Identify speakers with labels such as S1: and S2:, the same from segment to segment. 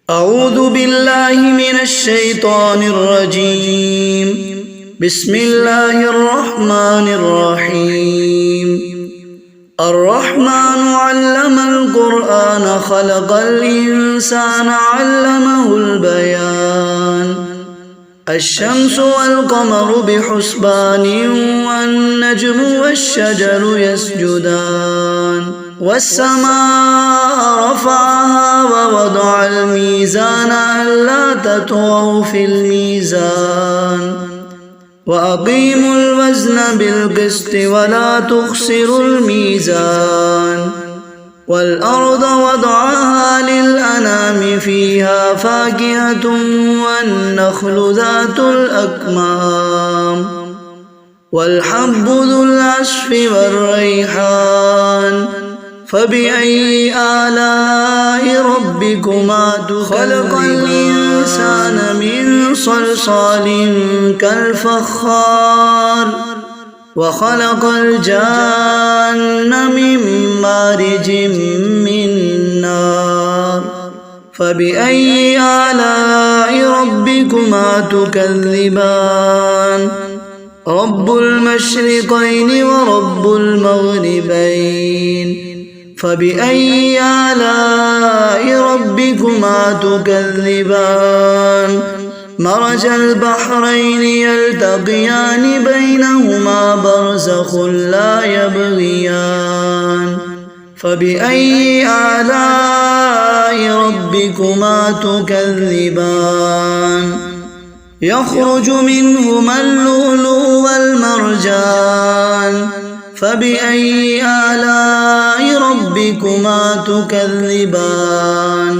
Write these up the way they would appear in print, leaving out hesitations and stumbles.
S1: أعوذ بالله من الشيطان الرجيم. بسم الله الرحمن الرحيم. الرحمن علم القرآن خلق الإنسان علمه البيان. الشمس والقمر بحسبان والنجم والشجر يسجدان. والسماء رفعها ووضع الميزان ألا تطغوا في الميزان وأقيموا الوزن بالقسط ولا تخسروا الميزان. والأرض وضعها للأنام فيها فاكهة والنخل ذات الأكمام والحب ذو العصف والريحان. فبأي آلاء ربكما تكذبان. خلق الإنسان من صلصال كالفخار وخلق الجان من مارج من نار. فبأي آلاء ربكما تكذبان. رب المشرقين ورب المغربين. فبأي آلاء ربكما تكذبان. مرج البحرين يلتقيان بينهما برزخ لا يبغيان. فبأي آلاء ربكما تكذبان. يخرج منهما اللؤلؤ والمرجان. فبأي آلاء ربكما تكذبان.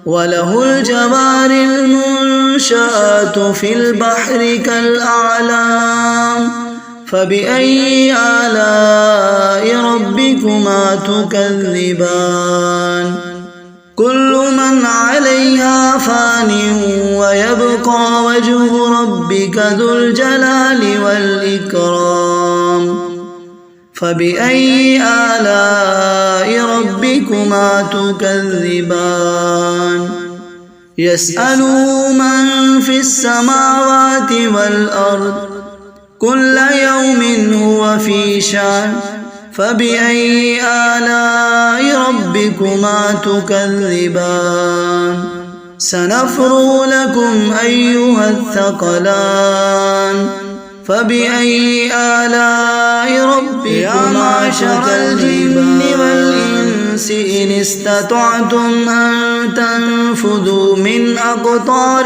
S1: وله الجوار المنشآت في البحر كالأعلام. فبأي آلاء ربكما تكذبان. كل من عليها فان ويبقى وجه ربك ذو الجلال والإكرام. فبأي آلاء ربكما تكذبان. يسأله من في السماوات والأرض كل يوم هو في شأن. فبأي آلاء ربكما تكذبان. سنفرغ لكم أيها الثقلان. فبأي آلاء ربكما يا معشر الجن والإنس إن استطعتم أن تنفذوا من أقطار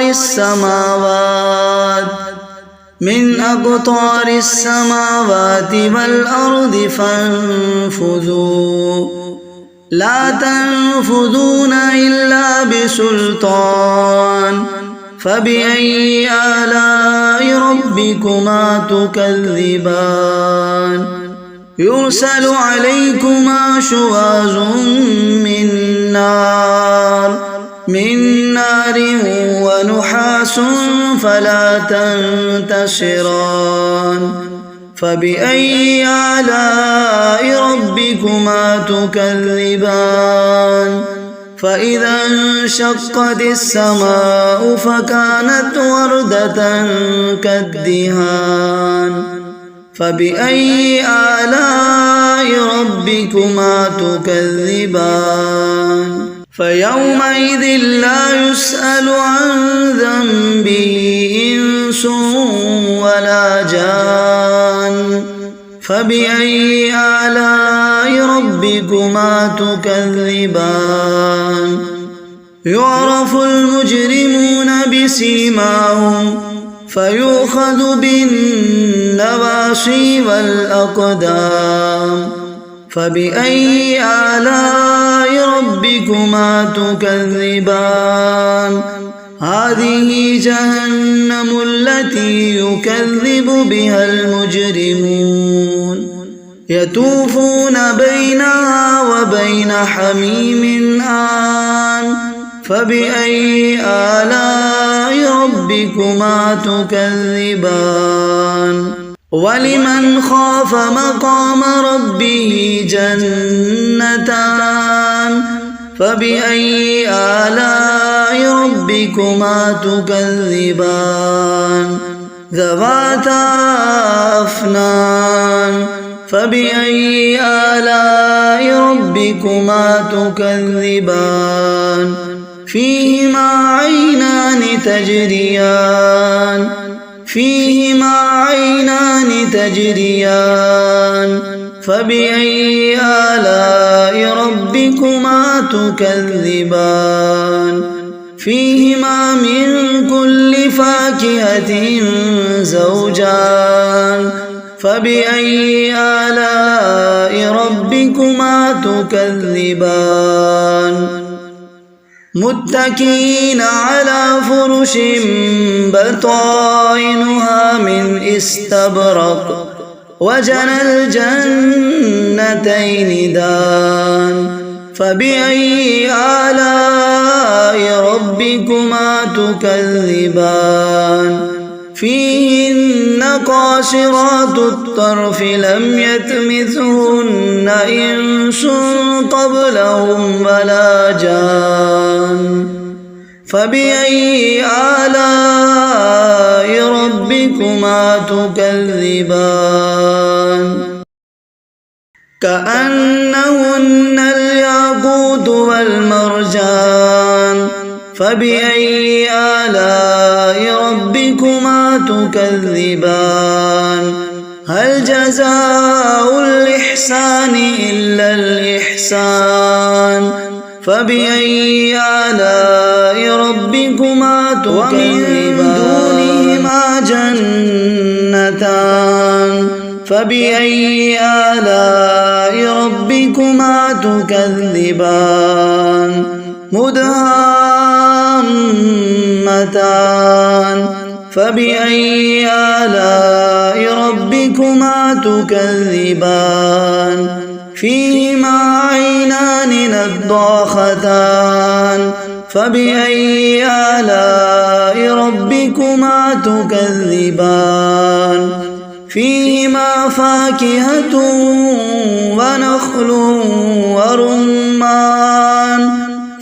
S1: السماوات والأرض فانفذوا لا تنفذون إلا بسلطان. فبأي آلاء ربكما تكذبان. يرسل عليكما شواظ من نار ونحاس فلا تنتصران. فبأي آلاء ربكما تكذبان. فإذا انشقت السماء فكانت وردة كالدهان. فبأي آلاء ربكما تكذبان. فيومئذ لا يسأل عن ذنبه إنس ولا جان. فبأي آلاء ربكما تكذبان. يعرف المجرمون بسيماهم فيؤخذ بالنواصي والأقدام. فبأي آلاء ربكما تكذبان. هذه جهنم التي يكذب بها المجرمون. يطوفون بينها وبين حميم آن. فبأي آلاء ربكما تكذبان. ولمن خاف مقام ربه جنتان. فبأي آلاء ربكما تكذبان ذواتا أفنان فبأي آلاء ربكما تكذبان فيهما عينان تجريان فبأي آلاء ربكما تكذبان فيهما من كل فاكهة زوجان فبأي آلاء ربكما تكذبان متكئين على فرش بطائنها من استبرق وجنى الجنتين دان فبأي آلاء ربكما تكذبان فيهن قاصرات الطرف لم يطمثهن إنس قبلهم ولا جان فبأي آلاء ربكما تكذبان كأنهن الياقوت والمرجان فبأي آلاء ربكما تكذبان هل جزاء الإحسان إلا الإحسان فبأي آلاء ربكما تكذبان دونهما جنتان فبأي آلاء ربكما تكذبان مدهامتان فبأي آلاء ربكما تكذبان فيهما عينان نضاختان فبأي آلاء ربكما تكذبان فيهما فاكهة ونخل ورمان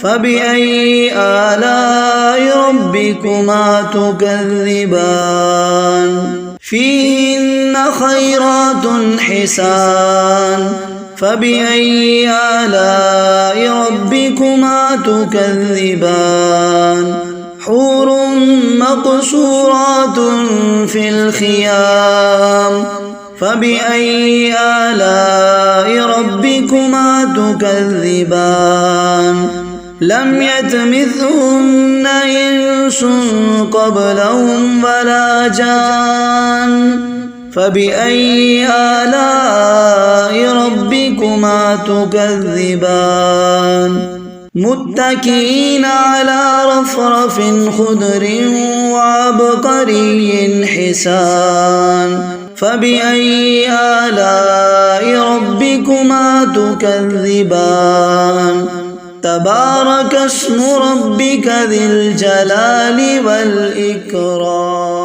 S1: فبأي آلاء ربكما تكذبان فيهن خيرات حسان فبأي آلاء ربكما تكذبان حور مقصورات في الخيام فبأي آلاء ربكما تكذبان لم يطمثهن إنس قبلهم ولا جان فبأي آلاء ربكما تكذبان متكئين على رفرف خضر وعبقري حسان فبأي آلاء ربكما تكذبان تبارك اسم ربك ذي الجلال والإكرام.